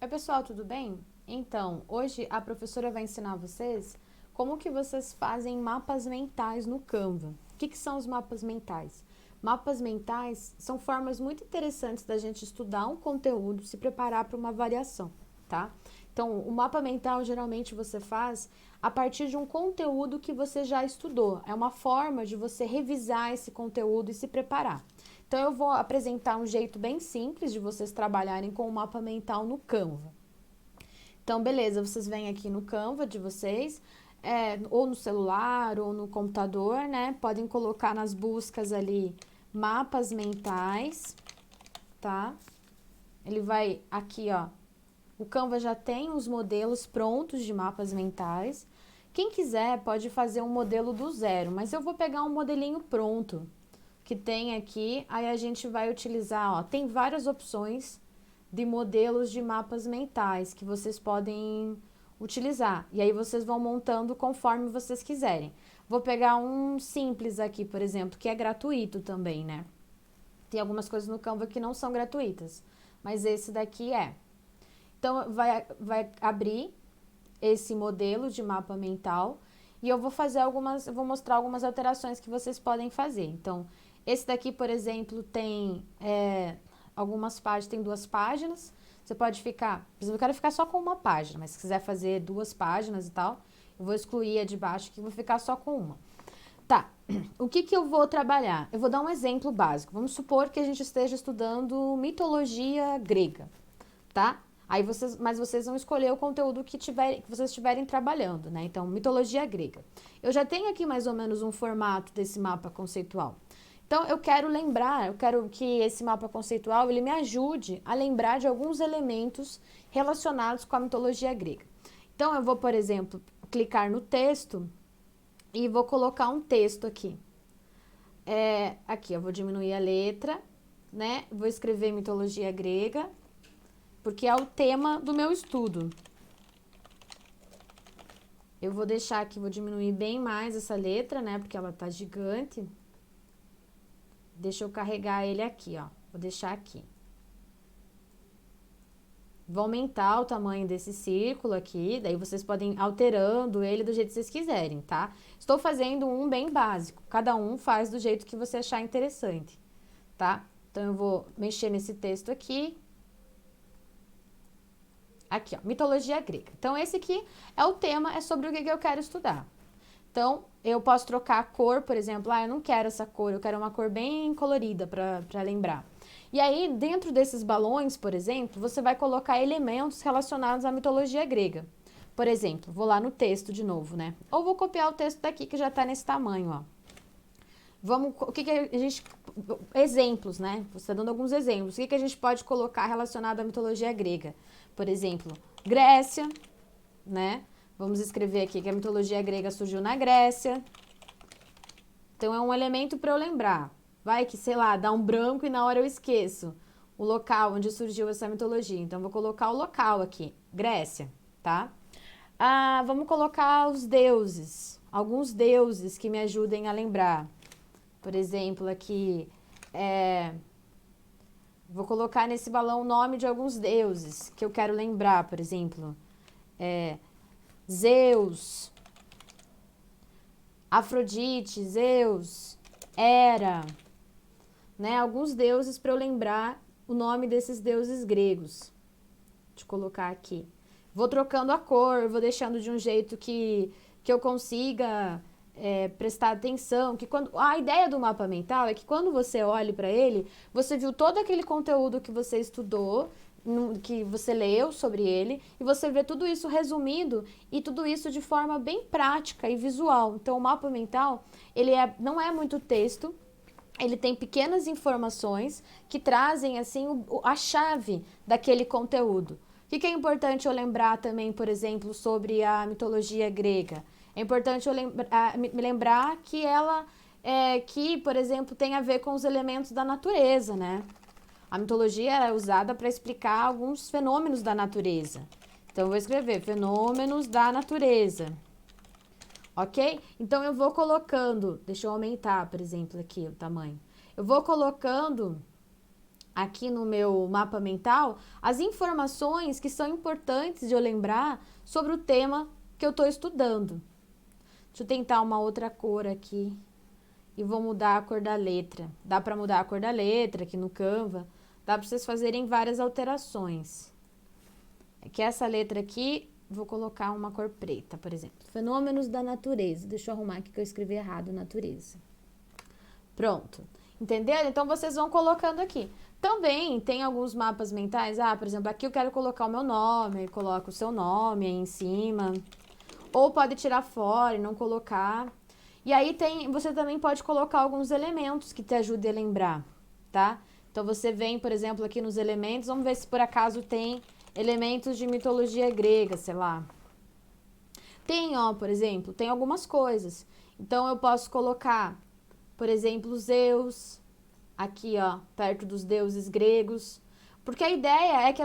Oi, pessoal, tudo bem? Então, hoje a professora vai ensinar vocês como que vocês fazem mapas mentais no Canva. O que são os mapas mentais? Mapas mentais são formas muito interessantes da gente estudar um conteúdo, se preparar para uma avaliação, tá? Então, o mapa mental geralmente você faz a partir de um conteúdo que você já estudou. É uma forma de você revisar esse conteúdo e se preparar. Então, eu vou apresentar um jeito bem simples de vocês trabalharem com o mapa mental no Canva. Então, beleza, vocês vêm aqui no Canva de vocês, ou no celular, ou no computador, né? Podem colocar nas buscas ali mapas mentais, tá? Ele vai aqui, ó. O Canva já tem os modelos prontos de mapas mentais. Quem quiser pode fazer um modelo do zero, mas eu vou pegar um modelinho pronto que tem aqui, aí a gente vai utilizar, ó, tem várias opções de modelos de mapas mentais que vocês podem utilizar. E aí vocês vão montando conforme vocês quiserem. Vou pegar um simples aqui, por exemplo, que é gratuito também, né? Tem algumas coisas no Canva que não são gratuitas, mas esse daqui é. Então, vai abrir esse modelo de mapa mental e eu vou mostrar algumas alterações que vocês podem fazer. Então, esse daqui, por exemplo, tem algumas páginas, tem 2 páginas. Você pode ficar, por exemplo, eu quero ficar só com uma página, mas se quiser fazer 2 páginas e tal, eu vou excluir a de baixo que eu vou ficar só com uma. Tá, o que eu vou trabalhar? Eu vou dar um exemplo básico. Vamos supor que a gente esteja estudando mitologia grega, tá? Mas vocês vão escolher o conteúdo que vocês estiverem trabalhando, né? Então, mitologia grega. Eu já tenho aqui mais ou menos um formato desse mapa conceitual. Então, eu quero que esse mapa conceitual ele me ajude a lembrar de alguns elementos relacionados com a mitologia grega. Então, eu vou, por exemplo, clicar no texto e vou colocar um texto aqui. Aqui, eu vou diminuir a letra, né? Vou escrever mitologia grega, porque é o tema do meu estudo. Eu vou deixar aqui, vou diminuir bem mais essa letra, né? Porque ela tá gigante. Deixa eu carregar ele aqui, ó. Vou deixar aqui. Vou aumentar o tamanho desse círculo aqui, daí vocês podem ir alterando ele do jeito que vocês quiserem, tá? Estou fazendo um bem básico, cada um faz do jeito que você achar interessante, tá? Então, eu vou mexer nesse texto aqui. Aqui, ó, mitologia grega. Então, esse aqui é o tema, é sobre o que eu quero estudar. Então, eu posso trocar a cor, por exemplo, eu não quero essa cor, eu quero uma cor bem colorida para lembrar. E aí, dentro desses balões, por exemplo, você vai colocar elementos relacionados à mitologia grega. Por exemplo, vou lá no texto de novo, né? Ou vou copiar o texto daqui que já tá nesse tamanho, ó. O que a gente... Exemplos, né? Você está dando alguns exemplos. O que a gente pode colocar relacionado à mitologia grega? Por exemplo, Grécia, né? Vamos escrever aqui que a mitologia grega surgiu na Grécia. Então, é um elemento para eu lembrar. Vai que, sei lá, dá um branco e na hora eu esqueço o local onde surgiu essa mitologia. Então, vou colocar o local aqui, Grécia, tá? Vamos colocar os deuses, alguns deuses que me ajudem a lembrar. Por exemplo, aqui, vou colocar nesse balão o nome de alguns deuses que eu quero lembrar, por exemplo. Zeus, Afrodite, Zeus, Hera, né? Alguns deuses para eu lembrar o nome desses deuses gregos. Deixa eu colocar aqui. Vou trocando a cor, vou deixando de um jeito que eu consiga prestar atenção. A ideia do mapa mental é que quando você olhe para ele, você viu todo aquele conteúdo que você estudou, que você leu sobre ele, e você vê tudo isso resumido e tudo isso de forma bem prática e visual. Então, o mapa mental, não é muito texto, ele tem pequenas informações que trazem, assim, a chave daquele conteúdo. O que é importante eu lembrar também, por exemplo, sobre a mitologia grega? É importante eu me lembrar que por exemplo, tem a ver com os elementos da natureza, né? A mitologia é usada para explicar alguns fenômenos da natureza. Então, eu vou escrever fenômenos da natureza. Ok? Então, eu vou colocando... Deixa eu aumentar, por exemplo, aqui o tamanho. Eu vou colocando aqui no meu mapa mental as informações que são importantes de eu lembrar sobre o tema que eu estou estudando. Deixa eu tentar uma outra cor aqui e vou mudar a cor da letra. Dá para mudar a cor da letra aqui no Canva, dá para vocês fazerem várias alterações. É que essa letra aqui, vou colocar uma cor preta, por exemplo. Fenômenos da natureza. Deixa eu arrumar aqui que eu escrevi errado, natureza. Pronto. Entenderam? Então, vocês vão colocando aqui. Também tem alguns mapas mentais. Ah, por exemplo, aqui eu quero colocar o meu nome. Aí coloca o seu nome aí em cima. Ou pode tirar fora e não colocar. E aí você também pode colocar alguns elementos que te ajudem a lembrar, tá? Então, você vem, por exemplo, aqui nos elementos. Vamos ver se por acaso tem elementos de mitologia grega, sei lá. Tem, ó, por exemplo, tem algumas coisas. Então, eu posso colocar, por exemplo, Zeus, aqui, ó, perto dos deuses gregos. Porque a ideia é que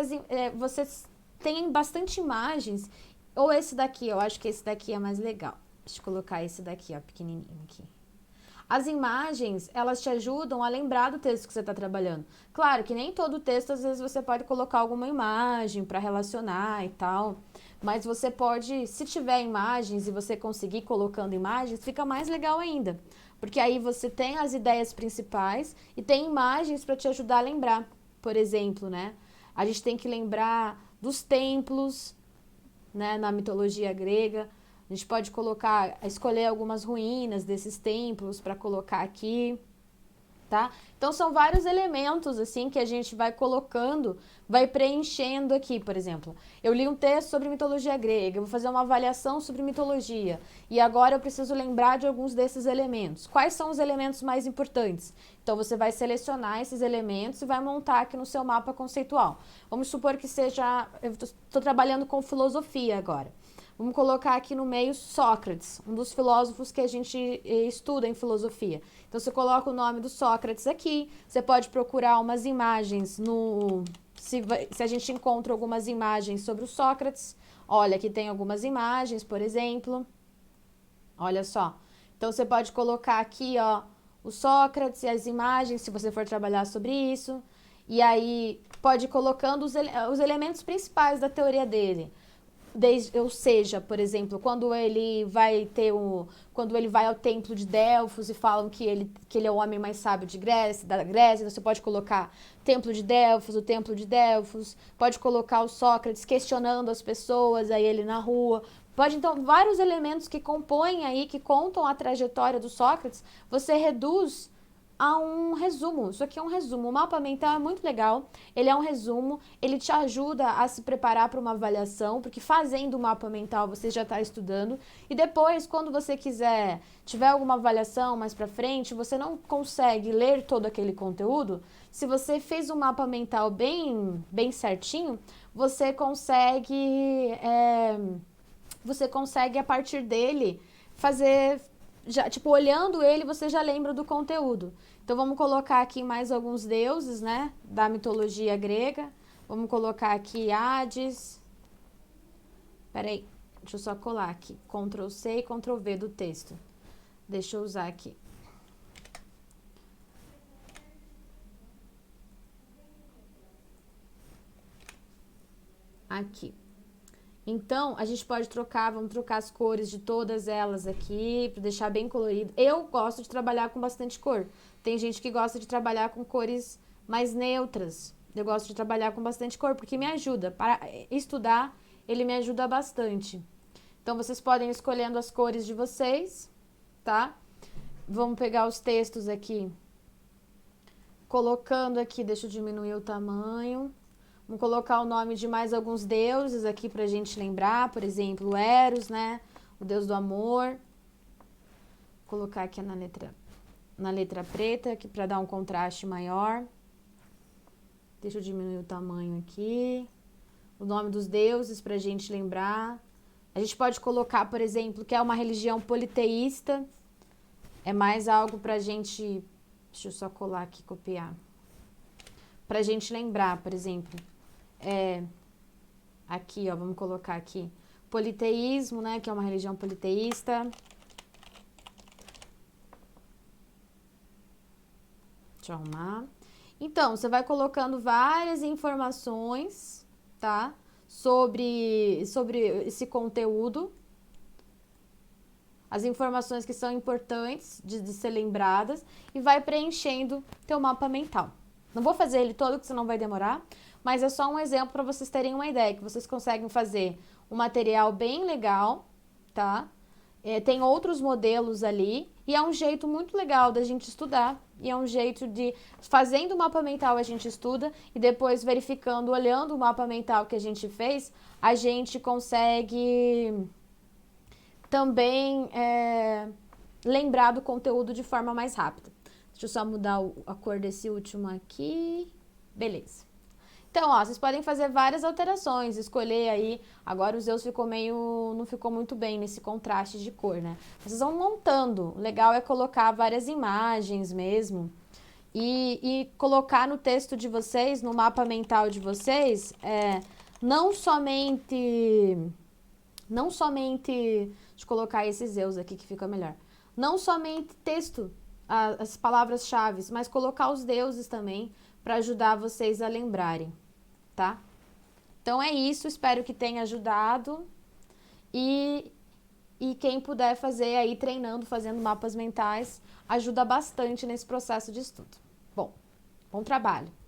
vocês tenham bastante imagens. Ou esse daqui, eu acho que esse daqui é mais legal. Deixa eu colocar esse daqui, ó, pequenininho aqui. As imagens, elas te ajudam a lembrar do texto que você está trabalhando. Claro que nem todo texto, às vezes, você pode colocar alguma imagem para relacionar e tal. Mas você pode, se tiver imagens e você conseguir colocando imagens, fica mais legal ainda. Porque aí você tem as ideias principais e tem imagens para te ajudar a lembrar. Por exemplo, né? A gente tem que lembrar dos templos, né, na mitologia grega. A gente pode escolher algumas ruínas desses templos para colocar aqui, tá? Então, são vários elementos, assim, que a gente vai colocando, vai preenchendo aqui, por exemplo. Eu li um texto sobre mitologia grega, eu vou fazer uma avaliação sobre mitologia, e agora eu preciso lembrar de alguns desses elementos. Quais são os elementos mais importantes? Então, você vai selecionar esses elementos e vai montar aqui no seu mapa conceitual. Vamos supor que seja... Eu estou trabalhando com filosofia agora. Vamos colocar aqui no meio Sócrates, um dos filósofos que a gente estuda em filosofia. Então, você coloca o nome do Sócrates aqui, você pode procurar umas imagens se a gente encontra algumas imagens sobre o Sócrates. Olha, aqui tem algumas imagens, por exemplo. Olha só. Então, você pode colocar aqui, ó, o Sócrates e as imagens, se você for trabalhar sobre isso. E aí, pode ir colocando os elementos principais da teoria dele. Ou seja, por exemplo, quando ele vai ao templo de Delfos e falam que ele é o homem mais sábio da Grécia, você pode colocar templo de Delfos, o templo de Delfos, pode colocar o Sócrates questionando as pessoas, aí ele na rua. Pode, então, vários elementos que compõem aí, que contam a trajetória do Sócrates, você reduz a um resumo. Isso aqui é um resumo. O mapa mental é muito legal. Ele é um resumo. Ele te ajuda a se preparar para uma avaliação, porque fazendo o mapa mental você já está estudando. E depois, quando você tiver alguma avaliação mais para frente, você não consegue ler todo aquele conteúdo. Se você fez um mapa mental bem, bem certinho, você consegue a partir dele fazer, já, tipo, olhando ele, você já lembra do conteúdo. Então, vamos colocar aqui mais alguns deuses, né, da mitologia grega. Vamos colocar aqui Hades. Peraí, deixa eu só colar aqui. Ctrl C e Ctrl V do texto. Deixa eu usar aqui. Aqui. Então, a gente pode vamos trocar as cores de todas elas aqui, para deixar bem colorido. Eu gosto de trabalhar com bastante cor. Tem gente que gosta de trabalhar com cores mais neutras. Eu gosto de trabalhar com bastante cor, porque me ajuda. Para estudar, ele me ajuda bastante. Então, vocês podem ir escolhendo as cores de vocês, tá? Vamos pegar os textos aqui. Colocando aqui, deixa eu diminuir o tamanho. Vamos colocar o nome de mais alguns deuses aqui pra gente lembrar. Por exemplo, o Eros, né? O deus do amor. Vou colocar aqui na letra preta, aqui pra dar um contraste maior. Deixa eu diminuir o tamanho aqui. O nome dos deuses pra gente lembrar. A gente pode colocar, por exemplo, que é uma religião politeísta. É mais algo pra gente... Deixa eu só colar aqui, copiar. Pra gente lembrar, por exemplo... aqui, ó, vamos colocar aqui, politeísmo, né, que é uma religião politeísta. Deixa eu arrumar. Então, você vai colocando várias informações, tá? Sobre esse conteúdo, as informações que são importantes de ser lembradas e vai preenchendo teu mapa mental. Não vou fazer ele todo, que senão vai demorar, mas é só um exemplo para vocês terem uma ideia, que vocês conseguem fazer um material bem legal, tá? Tem outros modelos ali e é um jeito muito legal da gente estudar e é um jeito de, fazendo o mapa mental a gente estuda e depois verificando, olhando o mapa mental que a gente fez, a gente consegue também lembrar do conteúdo de forma mais rápida. Deixa eu só mudar a cor desse último aqui. Beleza. Então, ó, vocês podem fazer várias alterações, escolher aí. Agora o Zeus ficou meio, não ficou muito bem nesse contraste de cor, né? Vocês vão montando. O legal é colocar várias imagens mesmo. E colocar no texto de vocês, no mapa mental de vocês, não somente. Não somente. Deixa eu colocar esses Zeus aqui que fica melhor. Não somente texto, as palavras-chave, mas colocar os deuses também para ajudar vocês a lembrarem, tá? Então é isso, espero que tenha ajudado e quem puder fazer aí treinando, fazendo mapas mentais, ajuda bastante nesse processo de estudo. Bom trabalho!